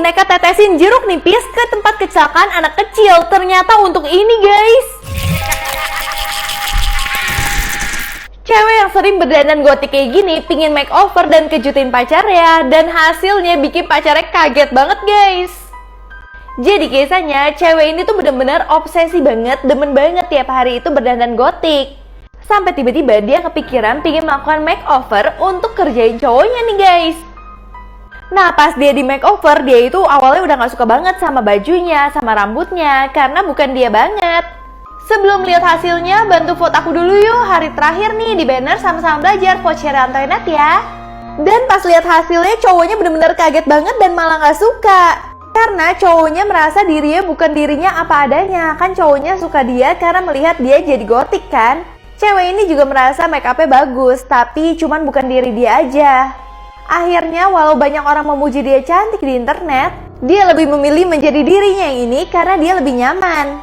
mereka tetesin jeruk nipis ke tempat kecelakaan anak kecil. Ternyata untuk ini guys. Cewek yang sering berdandan gotik kayak gini pingin makeover dan kejutin pacarnya, dan hasilnya bikin pacarnya kaget banget guys. Jadi kisahnya cewek ini tuh bener-bener obsesi banget, demen banget tiap hari itu berdandan gotik. Sampai tiba-tiba dia kepikiran pingin melakukan makeover untuk kerjain cowoknya nih guys. Nah pas dia di makeover, dia itu awalnya udah gak suka banget sama bajunya, sama rambutnya, karena bukan dia banget. Sebelum lihat hasilnya, bantu vote aku dulu yuk hari terakhir nih di banner sama-sama belajar, vote share internet ya. Dan pas lihat hasilnya cowoknya bener-bener kaget banget dan malah gak suka. Karena cowoknya merasa dirinya bukan dirinya apa adanya. Kan cowoknya suka dia karena melihat dia jadi gotik kan. Cewek ini juga merasa make upnya bagus, tapi cuman bukan diri dia aja. Akhirnya walau banyak orang memuji dia cantik di internet, dia lebih memilih menjadi dirinya yang ini karena dia lebih nyaman.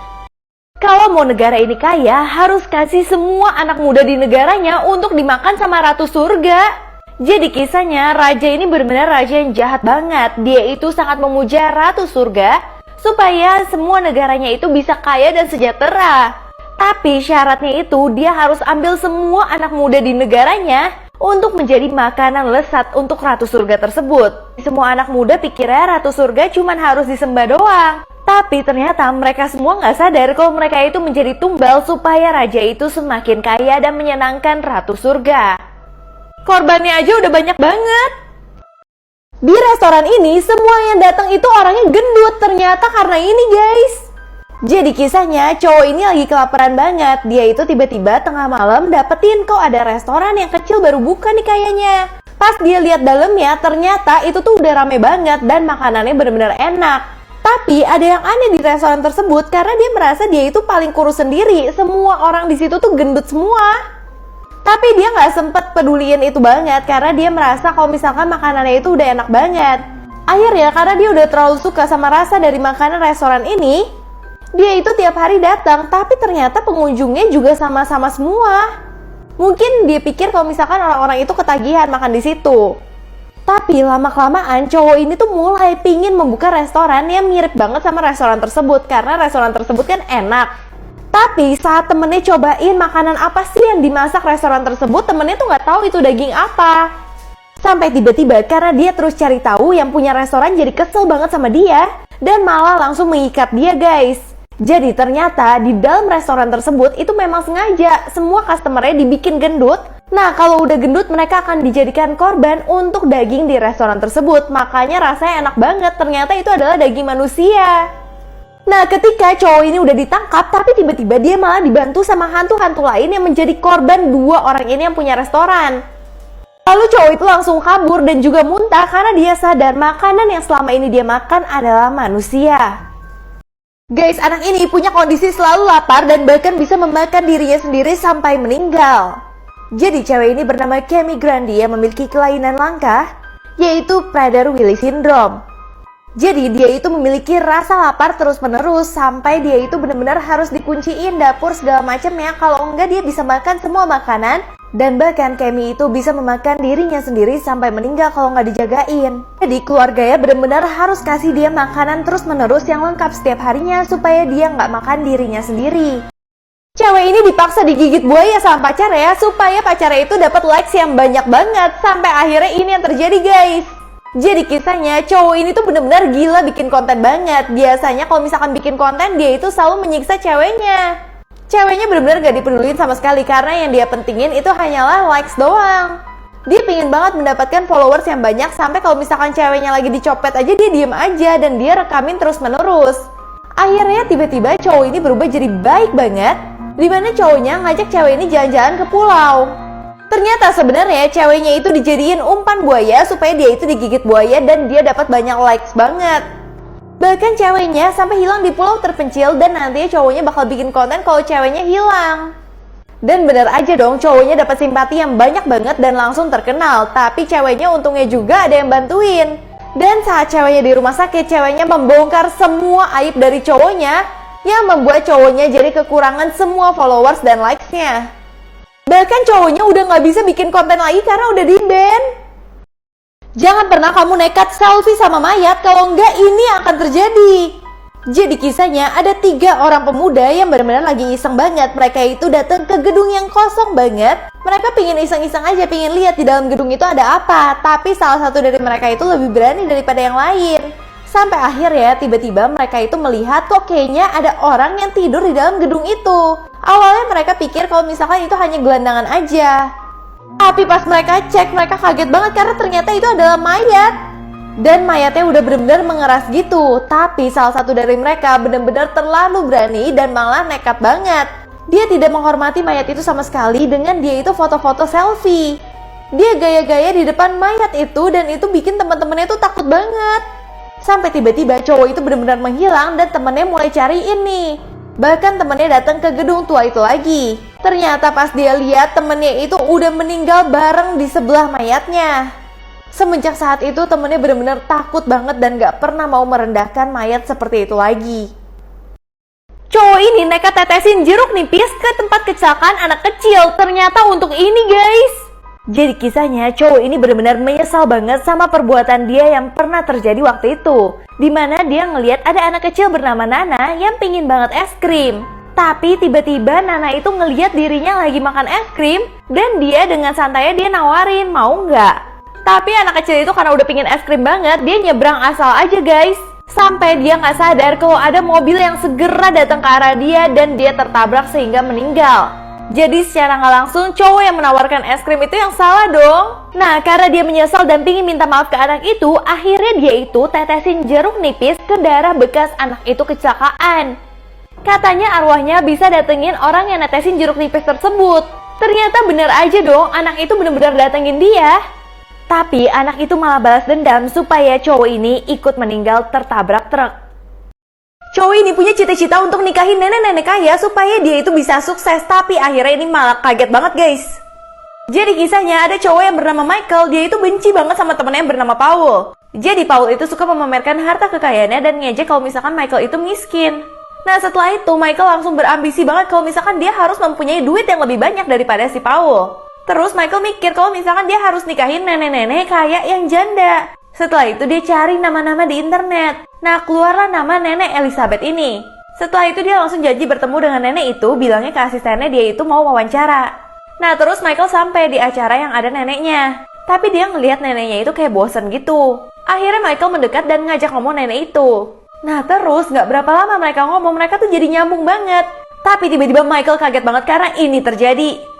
Kalau mau negara ini kaya, harus kasih semua anak muda di negaranya untuk dimakan sama ratu surga. Jadi kisahnya, raja ini benar-benar raja yang jahat banget. Dia itu sangat memuja ratu surga supaya semua negaranya itu bisa kaya dan sejahtera. Tapi syaratnya itu dia harus ambil semua anak muda di negaranya untuk menjadi makanan lezat untuk ratu surga tersebut. Semua anak muda pikirnya ratu surga cuma harus disembah doang. Tapi ternyata mereka semua nggak sadar kalau mereka itu menjadi tumbal supaya raja itu semakin kaya dan menyenangkan ratu surga. Korbannya aja udah banyak banget. Di restoran ini semua yang datang itu orangnya gendut ternyata karena ini guys. Jadi kisahnya cowok ini lagi kelaparan banget. Dia itu tiba-tiba tengah malam dapetin kok ada restoran yang kecil baru buka nih kayaknya. Pas dia lihat dalamnya ternyata itu tuh udah rame banget dan makanannya bener-bener enak. Tapi ada yang aneh di restoran tersebut karena dia merasa dia itu paling kurus sendiri. Semua orang di situ tuh gendut semua. Tapi dia nggak sempet peduliin itu banget karena dia merasa kalau misalkan makanannya itu udah enak banget. Akhirnya karena dia udah terlalu suka sama rasa dari makanan restoran ini, dia itu tiap hari datang. Tapi ternyata pengunjungnya juga sama-sama semua. Mungkin dia pikir kalau misalkan orang-orang itu ketagihan makan di situ. Tapi lama-kelamaan cowok ini tuh mulai pingin membuka restoran yang mirip banget sama restoran tersebut. Karena restoran tersebut kan enak. Tapi saat temennya cobain makanan apa sih yang dimasak restoran tersebut, temennya tuh gak tahu itu daging apa. Sampai tiba-tiba karena dia terus cari tahu, yang punya restoran jadi kesel banget sama dia. Dan malah langsung mengikat dia guys. Jadi ternyata di dalam restoran tersebut itu memang sengaja semua customernya dibikin gendut. Nah kalau udah gendut mereka akan dijadikan korban untuk daging di restoran tersebut. Makanya rasanya enak banget, ternyata itu adalah daging manusia. Nah ketika cowok ini udah ditangkap, tapi tiba-tiba dia malah dibantu sama hantu-hantu lain yang menjadi korban dua orang ini yang punya restoran. Lalu cowok itu langsung kabur dan juga muntah karena dia sadar makanan yang selama ini dia makan adalah manusia. Guys, anak ini punya kondisi selalu lapar dan bahkan bisa memakan dirinya sendiri sampai meninggal. Jadi cewek ini bernama Kemi Grandi yang memiliki kelainan langka, yaitu Prader-Willi Syndrome. Jadi dia itu memiliki rasa lapar terus-menerus sampai dia itu benar-benar harus dikunciin dapur segala macamnya. Kalau enggak dia bisa makan semua makanan. Dan bahkan Kemi itu bisa memakan dirinya sendiri sampai meninggal kalau nggak dijagain. Jadi keluarganya benar-benar harus kasih dia makanan terus-menerus yang lengkap setiap harinya supaya dia nggak makan dirinya sendiri. Cewek ini dipaksa digigit buaya sama pacarnya supaya pacarnya itu dapat likes yang banyak banget. Sampai akhirnya ini yang terjadi guys. Jadi kisahnya cowok ini tuh benar-benar gila bikin konten banget. Biasanya kalau misalkan bikin konten dia itu selalu menyiksa ceweknya. Ceweknya benar-benar gak dipeduliin sama sekali karena yang dia pentingin itu hanyalah likes doang. Dia pingin banget mendapatkan followers yang banyak sampai kalau misalkan ceweknya lagi dicopet aja dia diem aja dan dia rekamin terus-menerus. Akhirnya tiba-tiba cowok ini berubah jadi baik banget, dimana cowoknya ngajak cewek ini jalan-jalan ke pulau. Ternyata sebenarnya ceweknya itu dijadiin umpan buaya supaya dia itu digigit buaya dan dia dapat banyak likes banget. Bahkan ceweknya sampai hilang di pulau terpencil dan nantinya cowoknya bakal bikin konten kalau ceweknya hilang. Dan bener aja dong, cowoknya dapat simpati yang banyak banget dan langsung terkenal. Tapi ceweknya untungnya juga ada yang bantuin. Dan saat ceweknya di rumah sakit, ceweknya membongkar semua aib dari cowoknya yang membuat cowoknya jadi kekurangan semua followers dan likes-nya. Bahkan cowoknya udah gak bisa bikin konten lagi karena udah di-ban. Jangan pernah kamu nekat selfie sama mayat, kalau enggak ini akan terjadi. Jadi kisahnya ada 3 orang pemuda yang benar-benar lagi iseng banget. Mereka itu datang ke gedung yang kosong banget. Mereka pingin iseng-iseng aja, pingin lihat di dalam gedung itu ada apa. Tapi salah satu dari mereka itu lebih berani daripada yang lain. Sampai akhirnya tiba-tiba mereka itu melihat kok kayaknya ada orang yang tidur di dalam gedung itu. Awalnya mereka pikir kalau misalkan itu hanya gelandangan aja. Tapi pas mereka cek, mereka kaget banget karena ternyata itu adalah mayat. Dan mayatnya udah benar-benar mengeras gitu. Tapi salah satu dari mereka benar-benar terlalu berani dan malah nekat banget. Dia tidak menghormati mayat itu sama sekali dengan dia itu foto-foto selfie. Dia gaya-gaya di depan mayat itu dan itu bikin teman-temannya tuh takut banget. Sampai tiba-tiba cowok itu benar-benar menghilang dan temannya mulai cariin nih. Bahkan temannya datang ke gedung tua itu lagi. Ternyata pas dia lihat temannya itu udah meninggal bareng di sebelah mayatnya. Semenjak saat itu temennya benar-benar takut banget dan gak pernah mau merendahkan mayat seperti itu lagi. Cowok ini nekat tetesin jeruk nipis ke tempat kecelakaan anak kecil. Ternyata untuk ini guys. Jadi kisahnya cowok ini benar-benar menyesal banget sama perbuatan dia yang pernah terjadi waktu itu. Dimana dia ngelihat ada anak kecil bernama Nana yang pingin banget es krim. Tapi tiba-tiba Nana itu ngelihat dirinya lagi makan es krim. Dan dia dengan santainya dia nawarin, mau nggak? Tapi anak kecil itu karena udah pingin es krim banget, dia nyebrang asal aja guys. Sampai dia nggak sadar kalau ada mobil yang segera datang ke arah dia dan dia tertabrak sehingga meninggal. Jadi secara nggak langsung cowok yang menawarkan es krim itu yang salah dong. Nah karena dia menyesal dan pingin minta maaf ke anak itu, akhirnya dia itu tetesin jeruk nipis ke darah bekas anak itu kecelakaan. Katanya arwahnya bisa datengin orang yang netesin jeruk nipis tersebut. Ternyata bener aja dong, anak itu bener-bener datengin dia. Tapi anak itu malah balas dendam supaya cowok ini ikut meninggal tertabrak truk. Cowok ini punya cita-cita untuk nikahin nenek-nenek kaya supaya dia itu bisa sukses. Tapi akhirnya ini malah kaget banget guys. Jadi kisahnya ada cowok yang bernama Michael. Dia itu benci banget sama temennya yang bernama Paul. Jadi Paul itu suka memamerkan harta kekayaannya dan ngejek kalau misalkan Michael itu miskin. Nah setelah itu Michael langsung berambisi banget kalau misalkan dia harus mempunyai duit yang lebih banyak daripada si Paul. Terus Michael mikir kalau misalkan dia harus nikahin nenek-nenek kaya yang janda. Setelah itu dia cari nama-nama di internet. Nah keluarlah nama nenek Elizabeth ini. Setelah itu dia langsung janji bertemu dengan nenek itu, bilangnya ke asistennya dia itu mau wawancara. Nah terus Michael sampai di acara yang ada neneknya. Tapi dia ngelihat neneknya itu kayak bosen gitu. Akhirnya Michael mendekat dan ngajak ngomong nenek itu. Nah terus gak berapa lama mereka ngomong, mereka tuh jadi nyambung banget. Tapi tiba-tiba Michael kaget banget karena ini terjadi.